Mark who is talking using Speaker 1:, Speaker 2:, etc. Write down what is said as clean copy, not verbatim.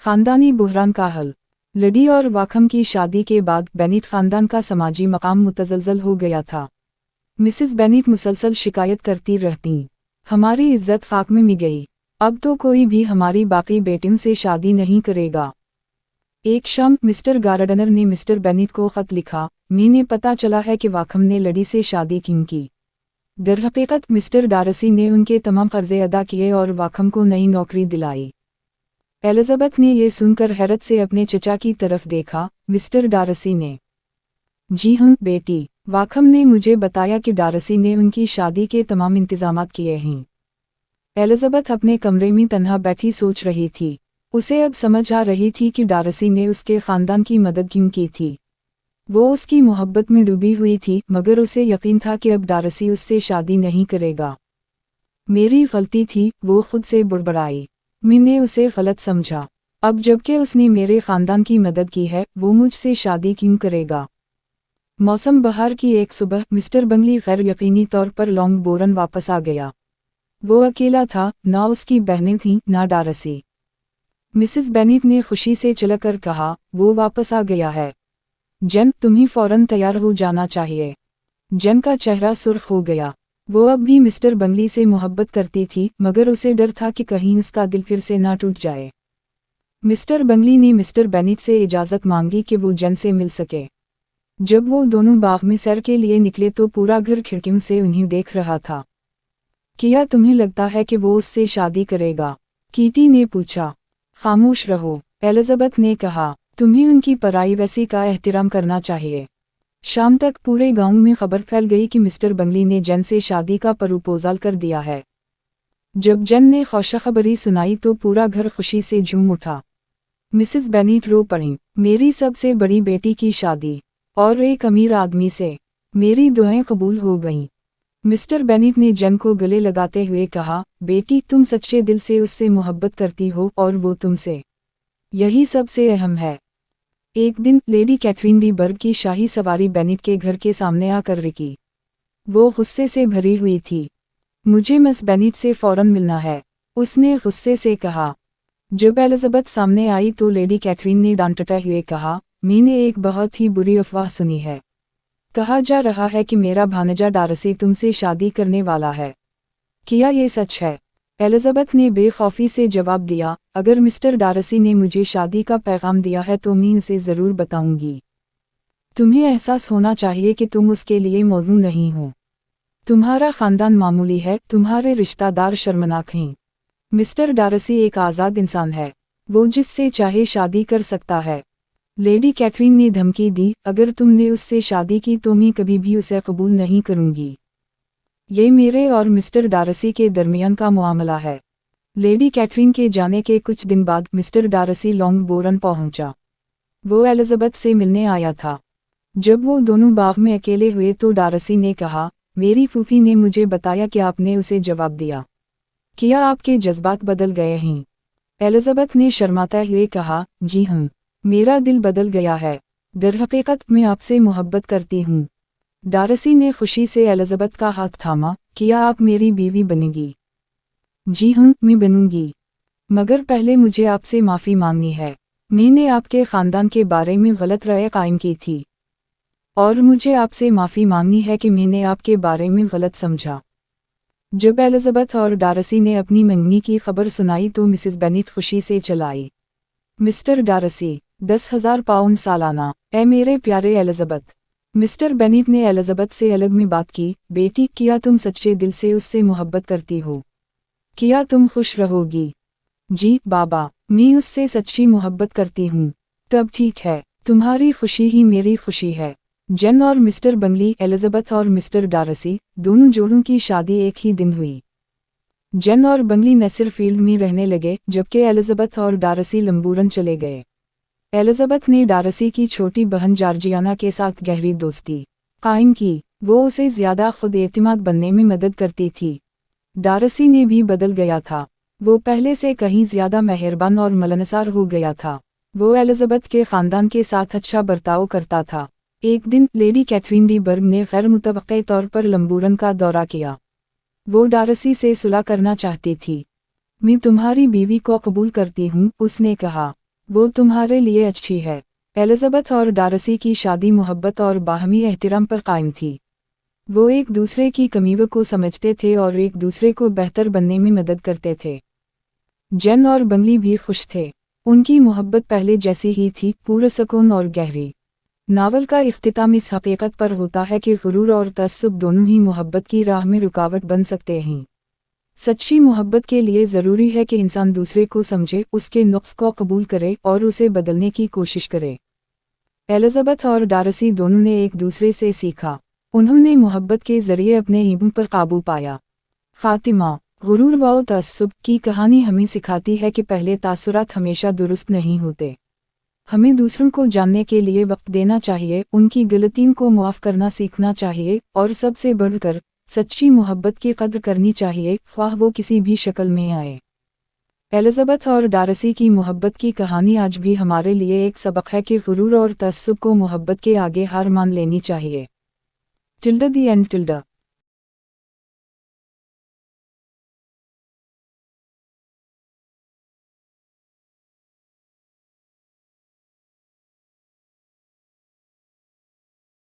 Speaker 1: खानदानी बहरान का हल। लडी और वाकम की शादी के बाद बेनिट खानदान का समाजी मकाम मुतज़लज़ल हो गया था। मिसेस बेनिट मुसलसल शिकायत करती रहती, हमारी इज्जत फाक में मिल गई, अब तो कोई भी हमारी बाकी बेटियों से शादी नहीं करेगा। एक शाम मिस्टर गार्डनर ने मिस्टर बेनिट को ख़त लिखा, मैंने पता चला है कि वाकम ने लड़ी से शादी क्यों की। दरहकीकत मिस्टर डारसी ने उनके तमाम कर्जे अदा किए और वाकम को नई नौकरी दिलाई। एलिज़ाबेथ ने यह सुनकर हैरत से अपने चचा की तरफ देखा। मिस्टर डारसी ने, जी हाँ बेटी, वाकम ने मुझे बताया कि डारसी ने उनकी शादी के तमाम इंतजामात किए हैं। एलिज़ाबेथ अपने कमरे में तन्हा बैठी सोच रही थी। उसे अब समझ आ रही थी कि डारसी ने उसके ख़ानदान की मदद क्यों की थी। वो उसकी मोहब्बत में डूबी हुई थी, मगर उसे यकीन था कि अब डारसी उससे शादी नहीं करेगा। मेरी गलती थी, वो खुद से बुड़बड़ाई। मैंने उसे गलत समझा। अब जबकि उसने मेरे ख़ानदान की मदद की है, वो मुझसे शादी क्यों करेगा। मौसम बहार की एक सुबह मिस्टर बंगली गैर यकीनी तौर पर लॉन्गबोरन वापस आ गया। वो अकेला था, ना उसकी बहनें थीं, ना डारसी। मिसेस बेनिट ने खुशी से चलकर कहा, वो वापस आ गया है। जन, तुम्हें फौरन तैयार हो जाना चाहिए। जन का चेहरा सुर्ख हो गया। वो अब भी मिस्टर बंगली से मोहब्बत करती थी, मगर उसे डर था कि कहीं उसका दिल फिर से ना टूट जाए। मिस्टर बंगली ने मिस्टर बेनिट से इजाज़त मांगी कि वो जन से मिल सके। जब वो दोनों बाग में सैर के लिए निकले तो पूरा घर खिड़कियों से उन्हें देख रहा था। क्या तुम्हें लगता है कि वो उससे शादी करेगा? कीटी ने पूछा। खामोश रहो, एलिज़ाबेथ ने कहा, तुम्हें उनकी प्राइवेसी का एहतराम करना चाहिए। शाम तक पूरे गांव में खबर फैल गई कि मिस्टर बंगली ने जन से शादी का प्रपोजल कर दिया है। जब जन ने खुशखबरी सुनाई तो पूरा घर खुशी से झूम उठा। मिसेस बेनिट रो पड़ी, मेरी सबसे बड़ी बेटी की शादी, और एक अमीर आदमी से, मेरी दुआएं कबूल हो गईं। मिस्टर बेनिट ने जन को गले लगाते हुए कहा, बेटी, तुम सच्चे दिल से उससे मोहब्बत करती हो और वो तुमसे, यही सबसे अहम है। एक दिन लेडी कैथरीन डी बर्ग की शाही सवारी बेनिट के घर के सामने आकर रुकी। वो गुस्से से भरी हुई थी। मुझे मिस बेनिट से फौरन मिलना है, उसने गुस्से से कहा। जब एलिज़ाबेथ सामने आई तो लेडी कैथरीन ने डांटते हुए कहा, मैंने एक बहुत ही बुरी अफवाह सुनी है। कहा जा रहा है कि मेरा भांजा डारसी तुमसे शादी करने वाला है। क्या ये सच है? एलिज़ाबेथ ने बेखौफी से जवाब दिया, अगर मिस्टर डारसी ने मुझे शादी का पैगाम दिया है तो मैं उसे ज़रूर बताऊंगी। तुम्हें एहसास होना चाहिए कि तुम उसके लिए मौजूद नहीं हो। तुम्हारा ख़ानदान मामूली है, तुम्हारे रिश्तेदार शर्मनाक हैं। मिस्टर डारसी एक आज़ाद इंसान है, वो जिससे चाहे शादी कर सकता है। लेडी कैथरीन ने धमकी दी, अगर तुमने उससे शादी की तो मैं कभी भी उसे कबूल नहीं करूंगी। ये मेरे और मिस्टर डारसी के दरमियान का मामला है। लेडी कैथरीन के जाने के कुछ दिन बाद मिस्टर डारसी लॉन्गबोरन पहुंचा। वो एलिज़ाबेथ से मिलने आया था। जब वो दोनों बाग में अकेले हुए तो डारसी ने कहा, मेरी फूफी ने मुझे बताया कि आपने उसे जवाब दिया। क्या आपके जज्बात बदल गए हैं? एलिज़ाबेथ ने शर्माते हुए कहा, जी हाँ, मेरा दिल बदल गया है। दरहकीकत मैं आपसे मोहब्बत करती हूँ। डारसी ने खुशी से एलिज़ाबेथ का हाथ थामा, क्या आप मेरी बीवी बनेगी? जी हाँ, मैं बनूंगी, मगर पहले मुझे आपसे माफ़ी मांगनी है। मैंने आपके ख़ानदान के बारे में गलत राय कायम की थी, और मुझे आपसे माफ़ी मांगनी है कि मैंने आपके बारे में गलत समझा। जब एलिज़ाबेथ और डारसी ने अपनी मंगनी की खबर सुनाई तो मिसेस बेनिट खुशी से चलाई। मिस्टर डारसी, 10,000 पाउंड सालाना। ए मेरे प्यारे एलिज़ाबेथ, मिस्टर बेनिट ने एलिज़ाबेथ से अलग में बात की, बेटी, क्या तुम सच्चे दिल से उससे मोहब्बत करती हो? क्या तुम खुश रहोगी? जी बाबा, मैं उससे सच्ची मोहब्बत करती हूँ। तब ठीक है, तुम्हारी खुशी ही मेरी खुशी है। जन और मिस्टर बंगली, एलिज़ाबेथ और मिस्टर डारसी, दोनों जोड़ों की शादी एक ही दिन हुई। जन और बंगली नेसरफील्ड में रहने लगे, जबकि एलिज़ाबेथ और डारसी लंबूरन चले गए। एलिज़ाबेथ ने डारसी की छोटी बहन जॉर्जियाना के साथ गहरी दोस्ती कायम की। वो उसे ज़्यादा खुद एतमाद बनने में मदद करती थी। डारसी ने भी बदल गया था। वो पहले से कहीं ज़्यादा मेहरबान और मिलनसार हो गया था। वो एलिज़ाबेथ के ख़ानदान के साथ अच्छा बर्ताव करता था। एक दिन लेडी कैथरीन डी बर्ग ने गैर मुतवक्के तौर पर लंबूरन का दौरा किया। वो डारसी से सुलह करना चाहती थी। मैं तुम्हारी बीवी को कबूल करती हूँ, उसने कहा। वो तुम्हारे लिए अच्छी है। एलिजाबेथ और डारसी की शादी मोहब्बत और बाहमी एहतराम पर कायम थी। वो एक दूसरे की कमियों को समझते थे और एक दूसरे को बेहतर बनने में मदद करते थे। जेन और बंगली भी खुश थे। उनकी मोहब्बत पहले जैसी ही थी, पुरसकून और गहरी। नावल का इख्तिताम इस हकीकत पर होता है कि गुरूर और तअस्सुब दोनों ही मोहब्बत की राह में रुकावट बन सकते हैं। सच्ची मोहब्बत के लिए ज़रूरी है कि इंसान दूसरे को समझे, उसके नुक्स को कबूल करे और उसे बदलने की कोशिश करे। एलिजाबेथ और डारसी दोनों ने एक दूसरे से सीखा। उन्होंने मोहब्बत के ज़रिए अपने ईगो पर काबू पाया। ख़ातिमा। गुरूर व तअस्सुब की कहानी हमें सिखाती है कि पहले तासुरात हमेशा दुरुस्त नहीं होते। हमें दूसरों को जानने के लिए वक्त देना चाहिए, उनकी गलतियों को मुआफ़ करना सीखना चाहिए और सबसे बढ़कर सच्ची मोहब्बत की कद्र करनी चाहिए, ख्वाह वो किसी भी शक्ल में आए। एलिजाबेथ और डारसी की मोहब्बत की कहानी आज भी हमारे लिए एक सबक है कि गुरूर और तअस्सुब को मोहब्बत के आगे हार मान लेनी चाहिए। Tilde the and tilde.